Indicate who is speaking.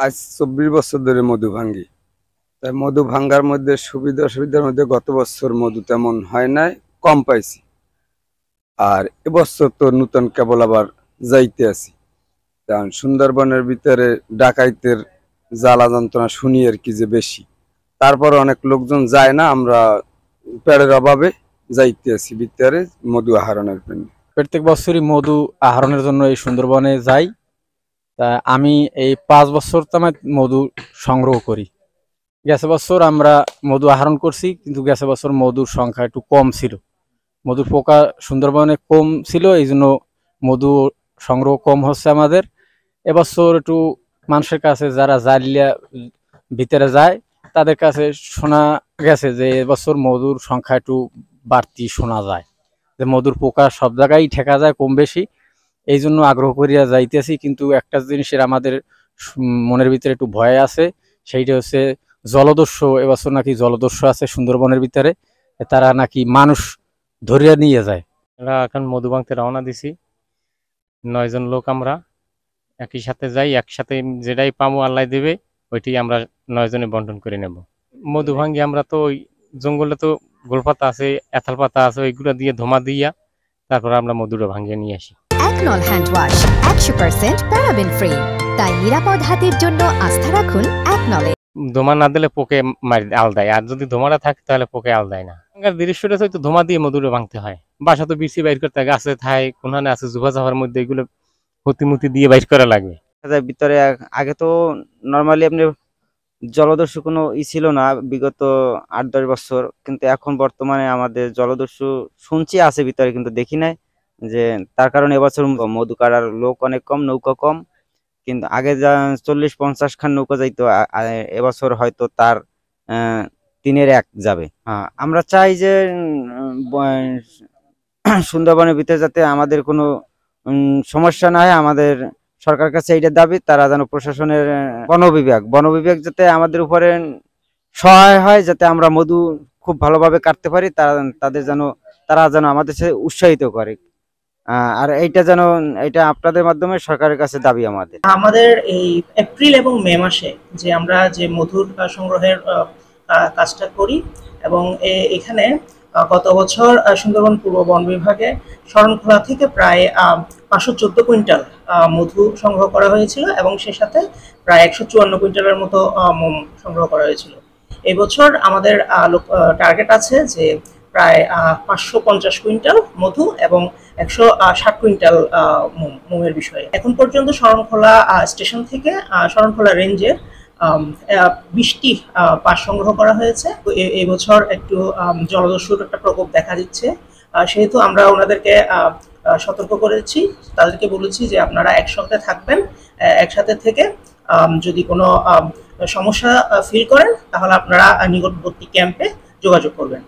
Speaker 1: আজ ২৪ বছর ধরে মধু ভাঙ্গি। তাই মধু ভাঙ্গার মধ্যে সুবিধা অসুবিধার মধ্যে গত বছর মধু তেমন হয় নাই, কম পাইছি। আর এবছর তো নতুন কেবল আবার যাইতে আছি, কারণ সুন্দরবনের ভিতরে ডাকাইতের জ্বালা যন্ত্রণা শুনি আর কি যে বেশি। তারপর অনেক লোকজন যায় না, আমরা পেড়ের অভাবে যাইতে আছি ভিতরে মধু আহরণের জন্য।
Speaker 2: প্রত্যেক বছরই মধু আহরণের জন্য এই সুন্দরবনে যাই। তা আমি এই 5 বছর তামাই মধু সংগ্রহ করি। গেছে বছর আমরা মধু আহরণ করছি, কিন্তু গেছে বছর মধুর সংখ্যা একটু কম ছিল। মধুর পোকা সুন্দরবনে কম ছিল, এই জন্য মধু সংগ্রহ কম হচ্ছে আমাদের। এবছর একটু মানুষের কাছে যারা জালিয়া ভিতরে যায় তাদের কাছে শোনা গেছে যে এবছর মধুর সংখ্যা একটু বাড়তি শোনা যায়, যে মধুর পোকা সব জায়গায় ঠেকা যায় কম বেশি। এই জন্য আগ্রহ করিয়া যাইতেছি। কিন্তু একটা জিনিসের আমাদের মনের ভিতরে একটু ভয় আছে, সেইটা হচ্ছে জলদস্যু। এবছর নাকি জলদস্যু আছে সুন্দরবনের ভিতরে, তারা নাকি মানুষ ধরিয়া নিয়ে যায়।
Speaker 3: আমরা এখন মধু ভাঙতে রওনা দিছি, 9 জন লোক। আমরা একই সাথে যাই, একসাথে যেটাই পাবো আল্লাহ দেবে ওইটি আমরা 9 জনে বন্টন করে নেব। মধু ভাঙ্গি আমরা তো ওই জঙ্গলে তো গোলপাতা আছে, এথাল পাতা আছে, ওইগুলো দিয়ে ধোমা দিয়া তারপর আমরা মধুটা ভাঙিয়ে নিয়ে আসি।
Speaker 4: একনল হ্যান্ড ওয়াশ 100% প্যারাবেন ফ্রি, তাই নিরাপদ হাতের জন্য আস্থা রাখুন একনলে।
Speaker 3: ধোমা না দিলে পোকে আলদায়, আর যদি ধোমাটা থাকে তাহলে পোকে আলদায় না। দৃশ্যটা তো ধোমা দিয়ে মধুটা ভাঙতে হয়। বাসা তো বিচি বাইর করতে গাছে থাই কোনখানে আছে জুভা জাফার মধ্যে, এগুলো হতিমুতি দিয়ে বাইর করা লাগবে।
Speaker 5: ভিতরে আগে তো নর্মালি আপনি জলদস্যু কোনো ছিল না বিগত 8-10 বছর, কিন্তু এখন বর্তমানে আমাদের জলদস্যু শুনছি আছে ভিতরে, কিন্তু দেখি নাই। যে তার কারণে এবছর মধু কাটার লোক অনেক কম, নৌকা কম। কিন্তু আগে যা 40-50 খান নৌকা যাইতো, এবছর হয়তো তার 3-1 যাবে। আমরা চাই যে সুন্দরবনের ভিতরে যাতে আমাদের কোনো সমস্যা না হয়, আমাদের সরকার কাছে এইটা দাবি, তারা যেন প্রশাসনের বন বিভাগ যাতে আমাদের উপরে সহায় হয়, যাতে আমরা মধু খুব ভালোভাবে কাটতে পারি। তারা যেন আমাদের সাথে উৎসাহিত করে। আর এটা আপনাদের মাধ্যমে সরকারের কাছে দাবি
Speaker 6: আমাদের এই এপ্রিল এবং মে মাসে যে আমরা যে মধুর সংগ্রহের কাজটা করি, এবং এখানে গত বছর সুন্দরবন পূর্ব বন বিভাগে শরণখোলা থেকে প্রায় 514 কুইন্টাল মধু সংগ্রহ করা হয়েছিল, এবং সে সাথে প্রায় 154 কুইন্টালের মতো মোম সংগ্রহ করা হয়েছিল। এই বছর আমাদের টার্গেট আছে যে প্রায় 550 কুইন্টাল মধু এবং 160 কুইন্টাল মোমের বিষয়ে। এখন পর্যন্ত শরণখোলা স্টেশন থেকে শরণখোলা রেঞ্জের 20টি পাস সংগ্রহ করা হয়েছে। তো এই বছর একটু জলদস্যুর একটা প্রকোপ দেখা দিচ্ছে, সেহেতু আমরা ওনাদেরকে সতর্ক করেছি, তাদেরকে বলেছি যে আপনারা একসাথে থাকবেন, একসাথে থেকে যদি কোনো সমস্যা ফিল করেন তাহলে আপনারা নিকটবর্তী ক্যাম্পে যোগাযোগ করবেন।